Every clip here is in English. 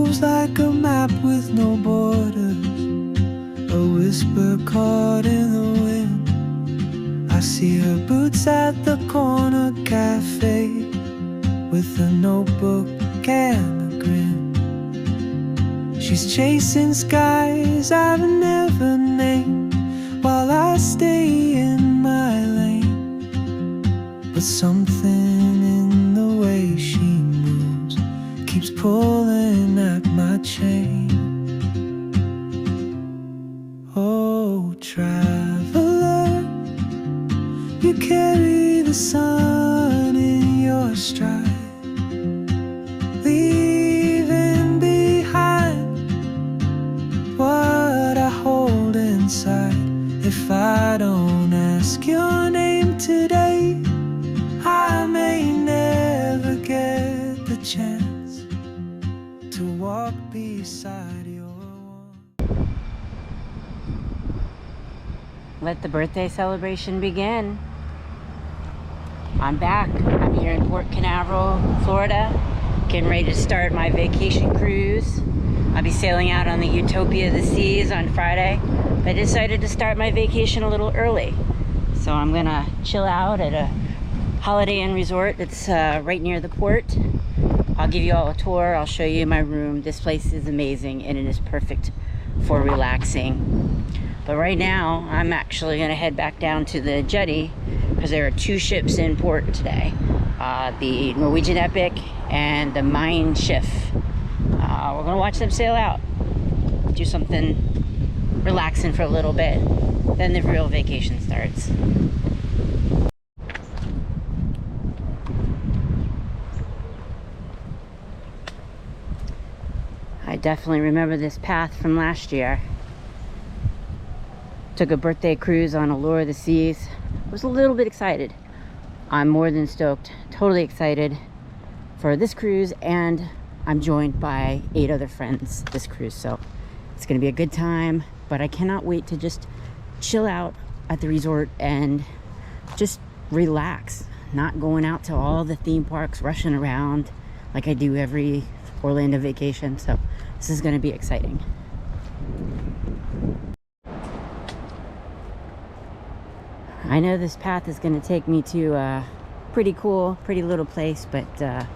moves like a map with no borders, a whisper caught in the wind. I see her boots at the corner cafe with a notebook and a grin. She's chasing skies I've never named while I stay in my lane. But something in the way she moves keeps pulling at my chain. Oh, traveler, you carry the sun in your stride, leaving behind what I hold inside. If I don't ask your name today, I may never get the chance to walk beside your one. Let the birthday celebration begin. I'm back. I'm here in Port Canaveral, Florida, getting ready to start my vacation cruise. I'll be sailing out on the Utopia of the Seas on Friday. I decided to start my vacation a little early. So I'm gonna chill out at a Holiday Inn resort that's right near the port. I'll give you all a tour. I'll show you my room. This place is amazing and it is perfect for relaxing. But right now, I'm actually gonna head back down to the Jetty because there are two ships in port today. The Norwegian Epic and the Mein Schiff. We're gonna watch them sail out. Do something relaxing for a little bit. Then the real vacation starts. I definitely remember this path from last year. Took a birthday cruise on Allure of the Seas. Was a little bit excited. I'm more than stoked, totally excited for this cruise, and I'm joined by 8 other friends this cruise, so it's gonna be a good time. But I cannot wait to just chill out at the resort and just relax, not going out to all the theme parks, rushing around like I do every Orlando vacation. So this is gonna be exciting. I know this path is going to take me to a pretty cool, pretty little place, but I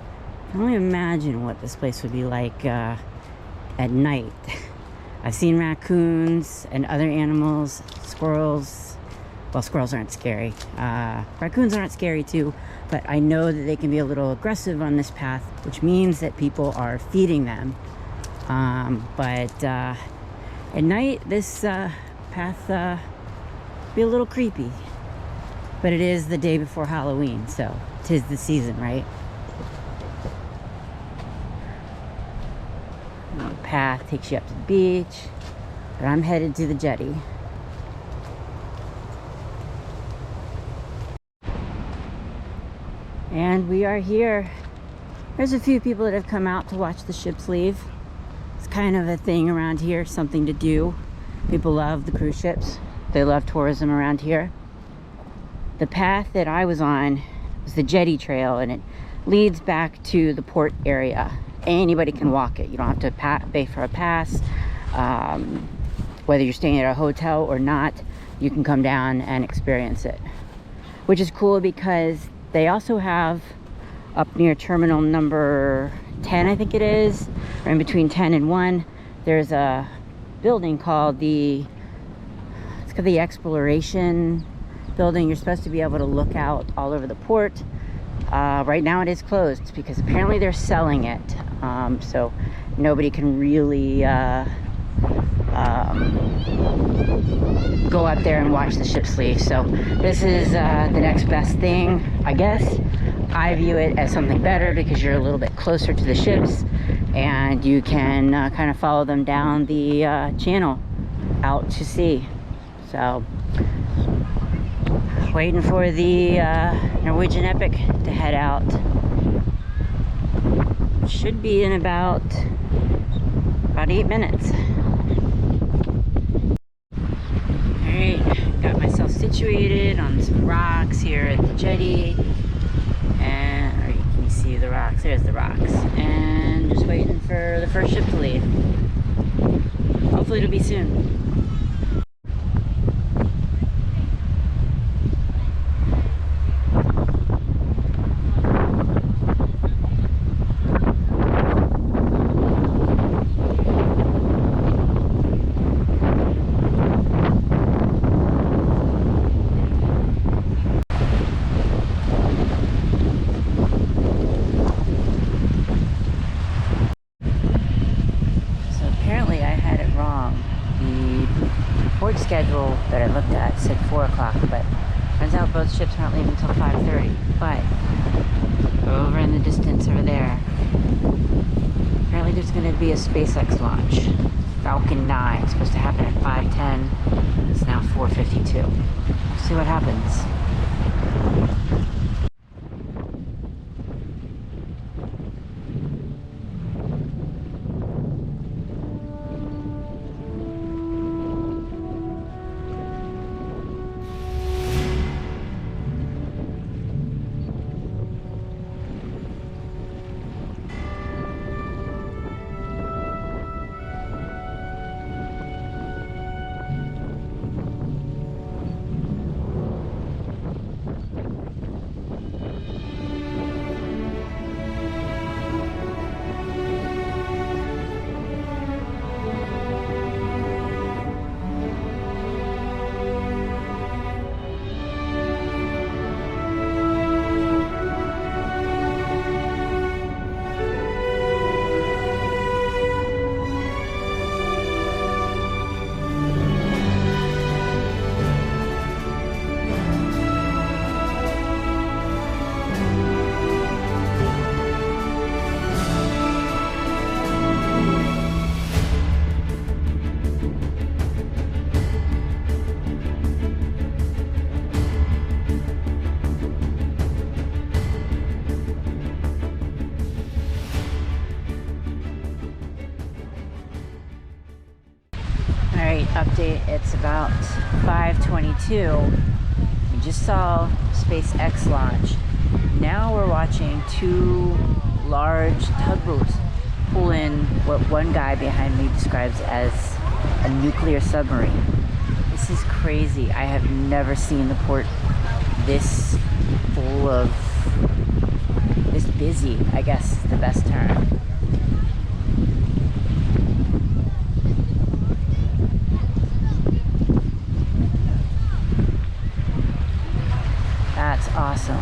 can only imagine what this place would be like at night. I've seen raccoons and other animals, squirrels. Well, squirrels aren't scary. Raccoons aren't scary too, but I know that they can be a little aggressive on this path, which means that people are feeding them. But at night, this path be a little creepy. But it is the day before Halloween, so 'tis the season, right? The path takes you up to the beach, but I'm headed to the Jetty. And we are here. There's a few people that have come out to watch the ships leave. It's kind of a thing around here, something to do. People love the cruise ships. They love tourism around here. The path that I was on was the Jetty trail, and it leads back to the port area. Anybody can walk it. You don't have to pay for a pass. Whether you're staying at a hotel or not, you can come down and experience it, which is cool because they also have up near terminal number 10, I think it is, or in between 10 and 1, there's a building called the Exploration Building. You're supposed to be able to look out all over the port. Right now it is closed because apparently they're selling it, so nobody can really go up there and watch the ships leave. So this is the next best thing, I guess. I view it as something better because you're a little bit closer to the ships and you can kind of follow them down the channel out to sea. So waiting for the Norwegian Epic to head out. Should be in about 8 minutes. Alright, got myself situated on some rocks here at the Jetty. And you can see the rocks. There's the rocks. And just waiting for for the first ship to leave. Hopefully it'll be soon. Schedule that I looked at said 4 o'clock, but turns out both ships aren't leaving until 5:30. But over in the distance over there, apparently there's going to be a SpaceX launch. Falcon 9. It's supposed to happen at 5:10. It's now 4:52. We'll see what happens. Update, it's about 5:22. We just saw SpaceX launch. Now we're watching 2 large tugboats pull in what one guy behind me describes as a nuclear submarine. This is crazy. I have never seen the port this full of, this busy, I guess is the best term. That's awesome.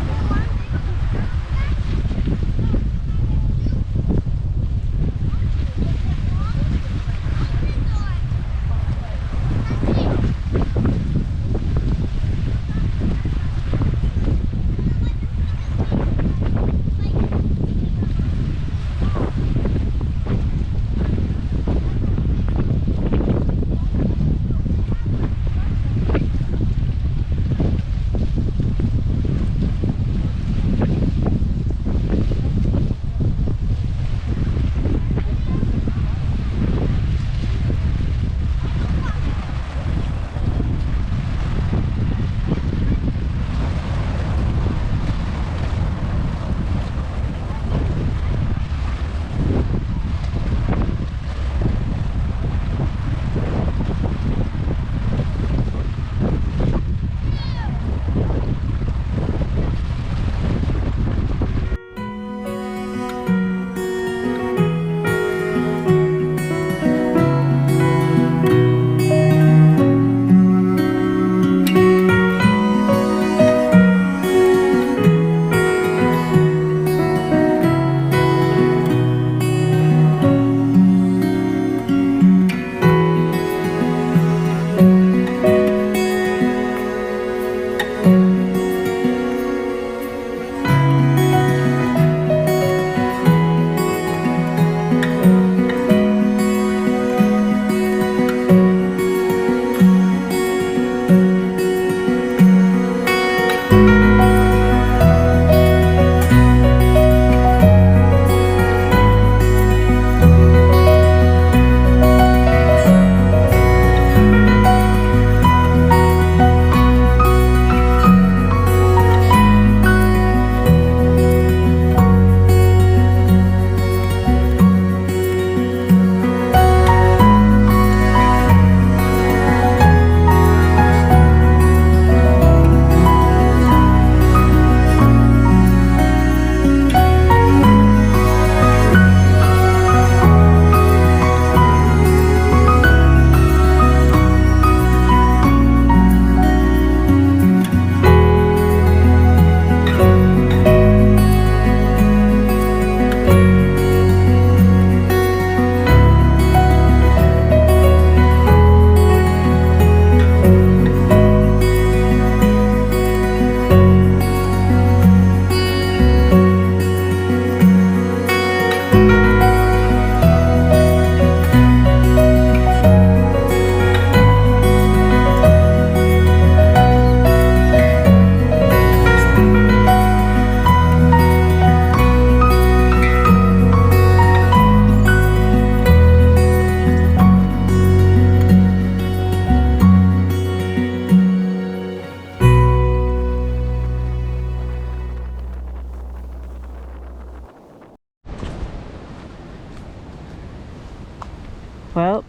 Well,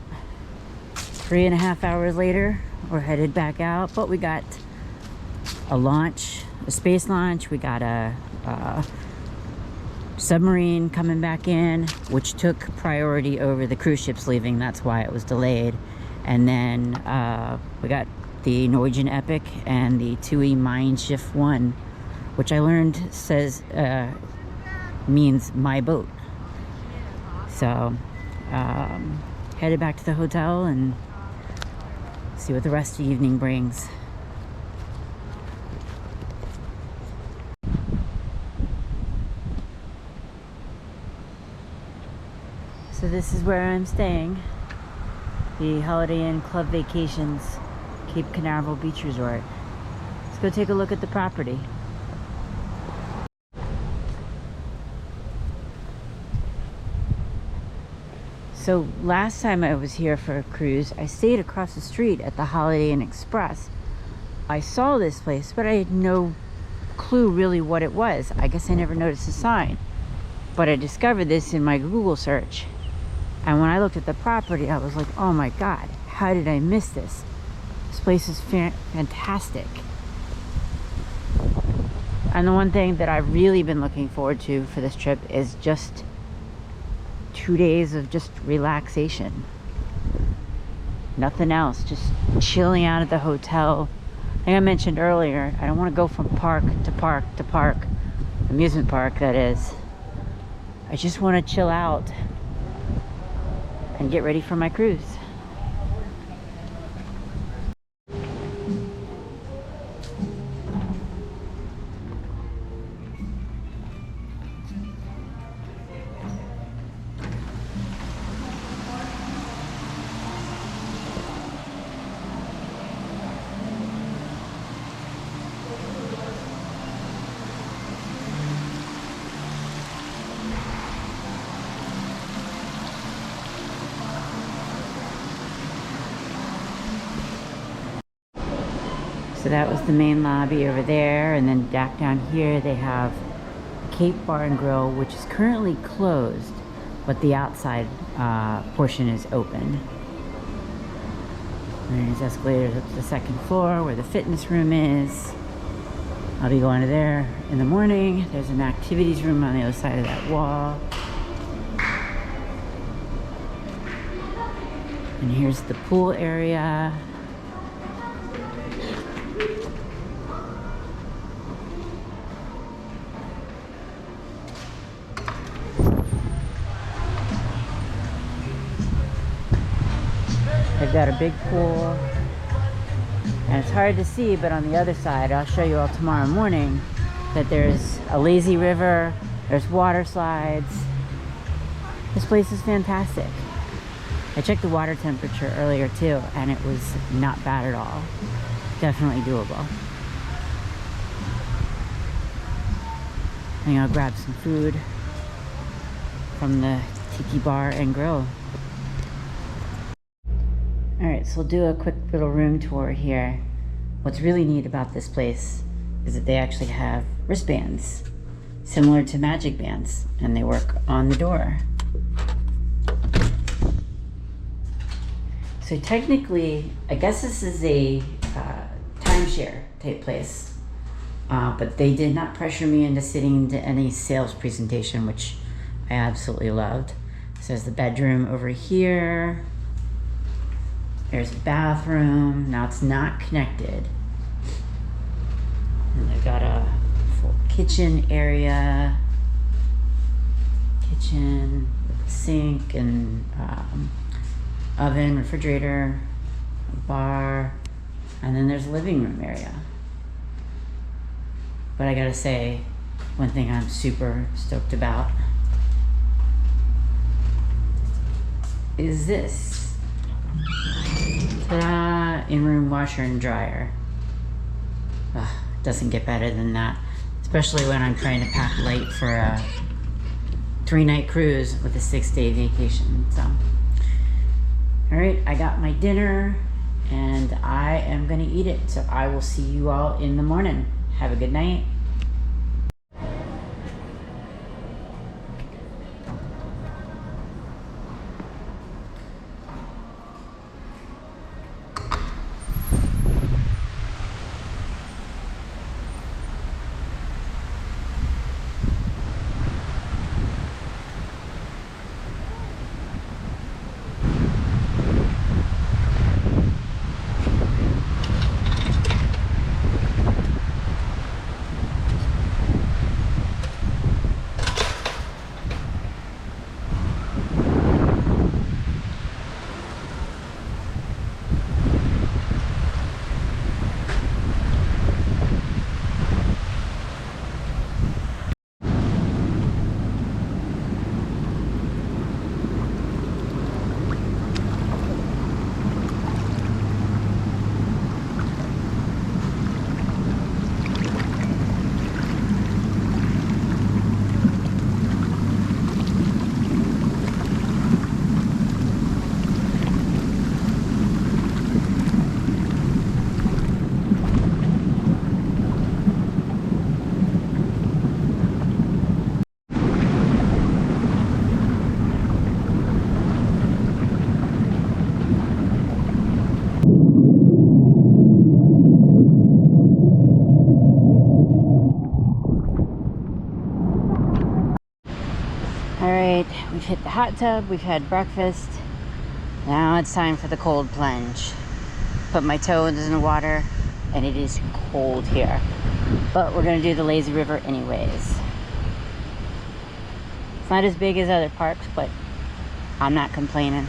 3.5 hours later, we're headed back out, but we got a launch, a space launch. We got a submarine coming back in, which took priority over the cruise ships leaving. That's why it was delayed. And then we got the Norwegian Epic and the TUI Mein Schiff 1, which I learned says means my boat. So headed back to the hotel and see what the rest of the evening brings. So this is where I'm staying, the Holiday Inn Club Vacations Cape Canaveral Beach Resort. Let's go take a look at the property. So last time I was here for a cruise, I stayed across the street at the Holiday Inn Express. I saw this place, but I had no clue really what it was. I guess I never noticed the sign. But I discovered this in my Google search. And when I looked at the property, I was like, oh my God, how did I miss this? This place is fantastic. And the one thing that I've really been looking forward to for this trip is just 2 days of just relaxation. Nothing else, just chilling out at the hotel. Like I mentioned earlier, I don't want to go from park to park to park, amusement park that is. I just want to chill out and get ready for my cruise. So that was the main lobby over there, and then back down here they have Cape Bar and Grill, which is currently closed, but the outside portion is open. And there's escalators up to the second floor where the fitness room is. I'll be going to there in the morning. There's an activities room on the other side of that wall. And here's the pool area. They've got a big pool, and it's hard to see, but on the other side, I'll show you all tomorrow morning, that there's a lazy river, there's water slides. This place is fantastic. I checked the water temperature earlier too, and it was not bad at all. Definitely doable. I think I'll grab some food from the Tiki Bar and Grill. Alright, so we'll do a quick little room tour here. What's really neat about this place is that they actually have wristbands, similar to magic bands, and they work on the door. So technically, I guess this is a timeshare type place, but they did not pressure me into sitting into any sales presentation, which I absolutely loved. So there's the bedroom over here. There's a bathroom. Now it's not connected. And they've got a full kitchen area. Kitchen with a sink and oven, refrigerator, a bar, and then there's a living room area. But I gotta say, one thing I'm super stoked about is this. Ta-da! In-room washer and dryer. Ugh, doesn't get better than that, especially when I'm trying to pack light for a 3-night cruise with a 6-day vacation. So, all right, I got my dinner and I am gonna eat it. So I will see you all in the morning. Have a good night. Alright, we've hit the hot tub, we've had breakfast. Now it's time for the cold plunge. Put my toes in the water, and it is cold here. But we're gonna do the lazy river anyways. It's not as big as other parks, but I'm not complaining.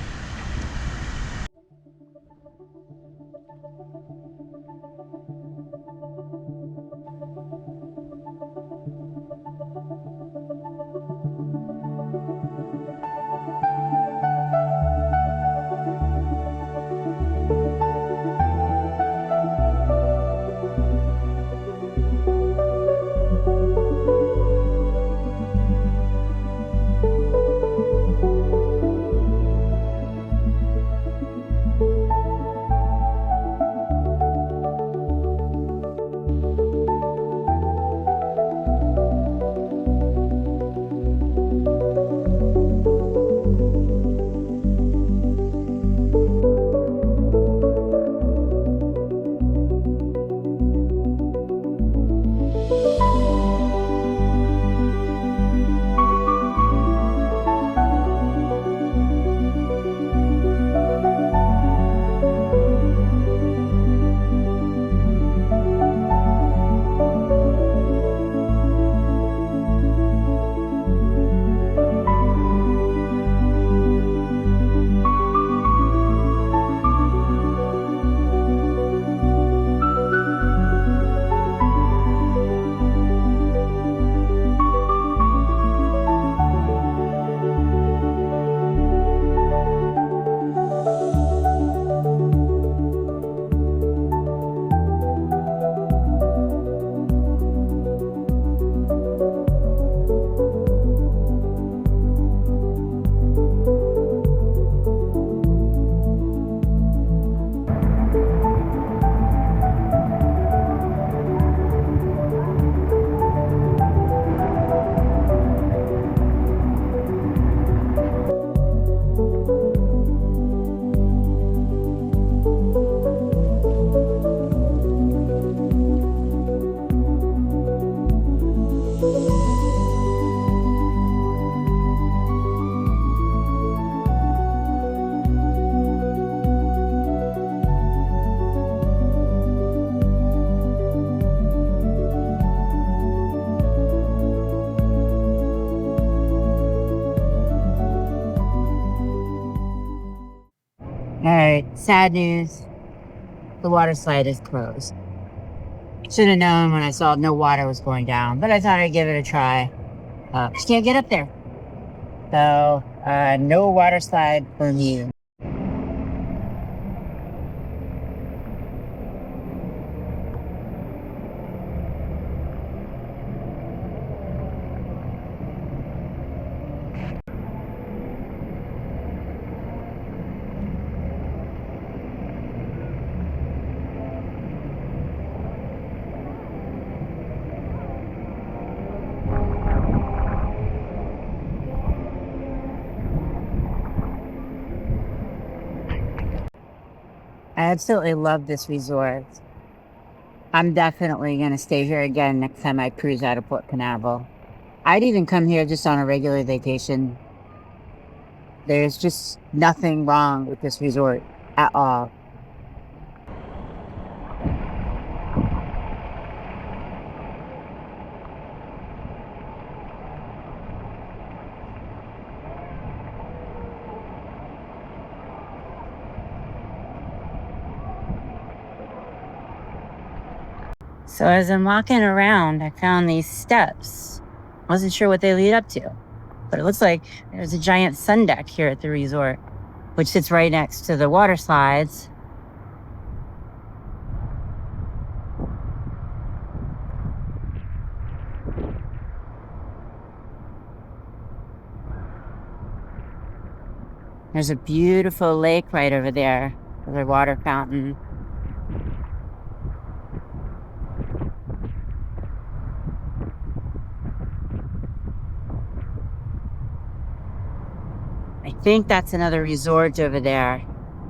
Alright, sad news. The water slide is closed. Should have known when I saw no water was going down, but I thought I'd give it a try. Just can't get up there. So, no water slide for me. I absolutely love this resort. I'm definitely going to stay here again next time I cruise out of Port Canaveral. I'd even come here just on a regular vacation. There's just nothing wrong with this resort at all. So as I'm walking around, I found these steps. Wasn't sure what they lead up to, but it looks like there's a giant sun deck here at the resort, which sits right next to the water slides. There's a beautiful lake right over there with a water fountain. I think that's another resort over there.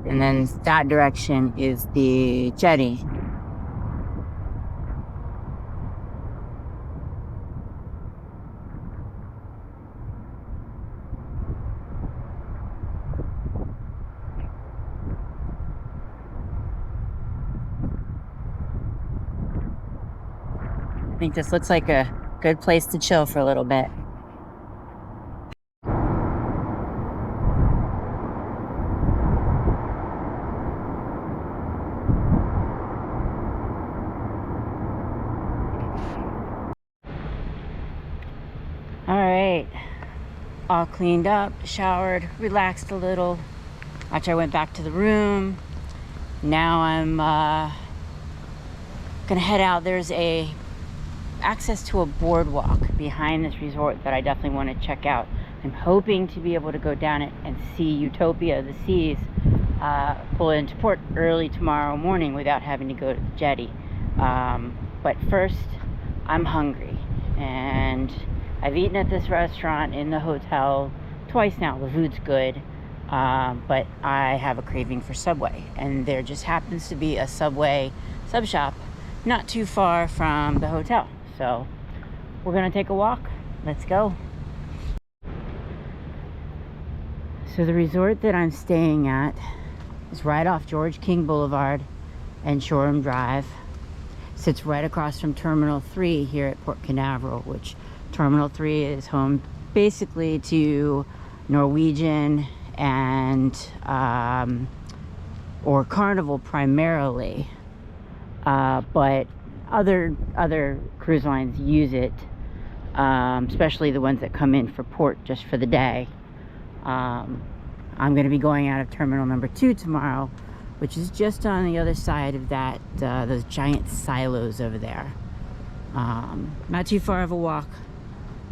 And then that direction is the Jetty. I think this looks like a good place to chill for a little bit. All right, all cleaned up, showered, relaxed a little. After I went back to the room, now I'm gonna head out. There's access to a boardwalk behind this resort that I definitely want to check out. I'm hoping to be able to go down it and see Utopia, the seas, pull into port early tomorrow morning without having to go to the Jetty. But first, I'm hungry, and I've eaten at this restaurant in the hotel twice now. The food's good, but I have a craving for Subway, and there just happens to be a Subway sub shop not too far from the hotel. So we're gonna take a walk. Let's go. So the resort that I'm staying at is right off George King Boulevard and Shoreham Drive. Sits right across from Terminal 3 here at Port Canaveral, which Terminal 3 is home basically to Norwegian and or Carnival primarily, but other cruise lines use it, especially the ones that come in for port just for the day. I'm going to be going out of Terminal number 2 tomorrow, which is just on the other side of that those giant silos over there. Not too far of a walk,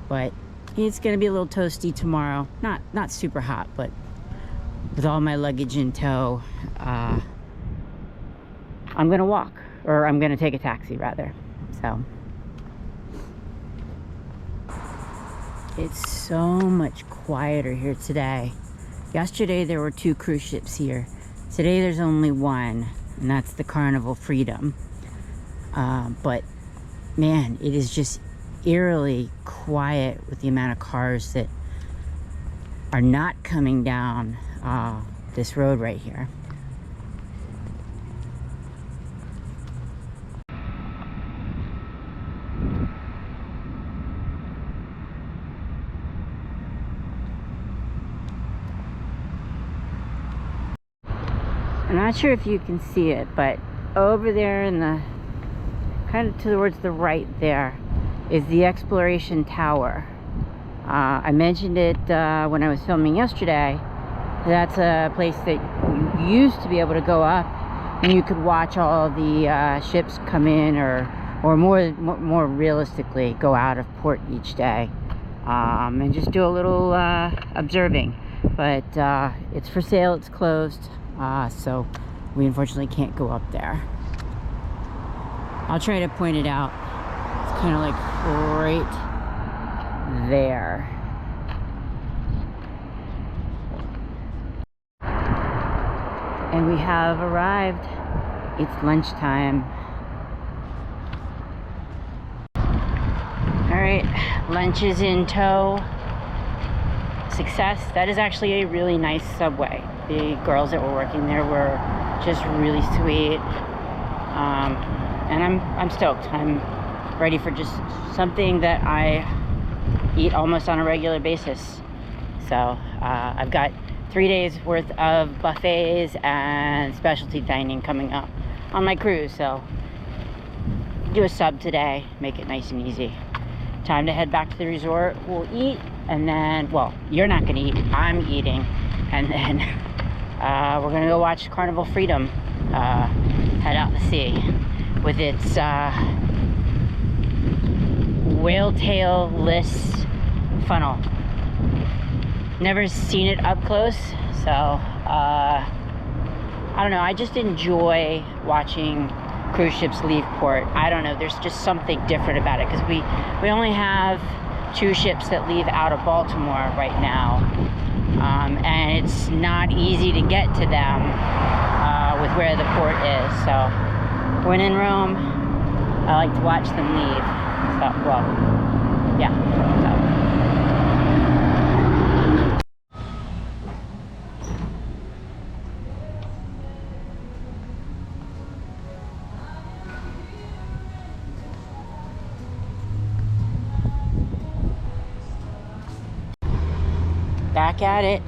but it's going to be a little toasty tomorrow. Not super hot, but with all my luggage in tow, I'm going to walk, or I'm going to take a taxi rather. So it's so much quieter here today. Yesterday there were 2 cruise ships here. Today there's only one, and that's the Carnival Freedom. But man, it is just eerily quiet with the amount of cars that are not coming down this road right here. I'm not sure if you can see it, but over there in the kind of towards the right there is the Exploration Tower. I mentioned it when I was filming yesterday. That's a place that you used to be able to go up and you could watch all the ships come in, or more realistically go out of port each day, and just do a little observing. But it's for sale, it's closed, so we unfortunately can't go up there. I'll try to point it out. It's kind of like right there. And we have arrived. It's lunchtime. All right, lunch is in tow. Success. That is actually a really nice Subway. The girls that were working there were just really sweet. And I'm stoked. I'm ready for just something that I eat almost on a regular basis. So I've got 3 days worth of buffets and specialty dining coming up on my cruise, so do a sub today, make it nice and easy. Time to head back to the resort. We'll eat, and then, well, you're not gonna eat, I'm eating, and then we're gonna go watch Carnival Freedom head out to sea with its whale tail-less funnel. Never seen it up close, so I don't know, I just enjoy watching cruise ships leave port. I don't know, there's just something different about it, because we only have 2 ships that leave out of Baltimore right now, and it's not easy to get to them with where the port is. So when in Rome, I like to watch them leave. So, well, yeah. Back at it,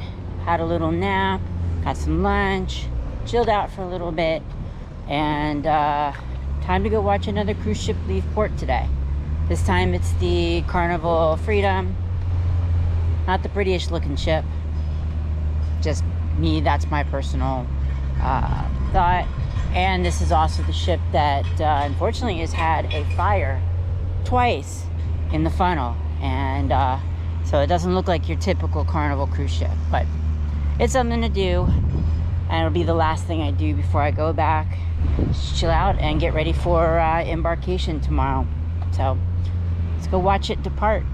had a little nap, got some lunch, chilled out for a little bit, and time to go watch another cruise ship leave port today. This time it's the Carnival Freedom, not the prettiest looking ship, just me, that's my personal thought. And this is also the ship that unfortunately has had a fire twice in the funnel, and so it doesn't look like your typical Carnival cruise ship, but it's something to do, and it'll be the last thing I do before I go back, just chill out and get ready for embarkation tomorrow. So let's go watch it depart.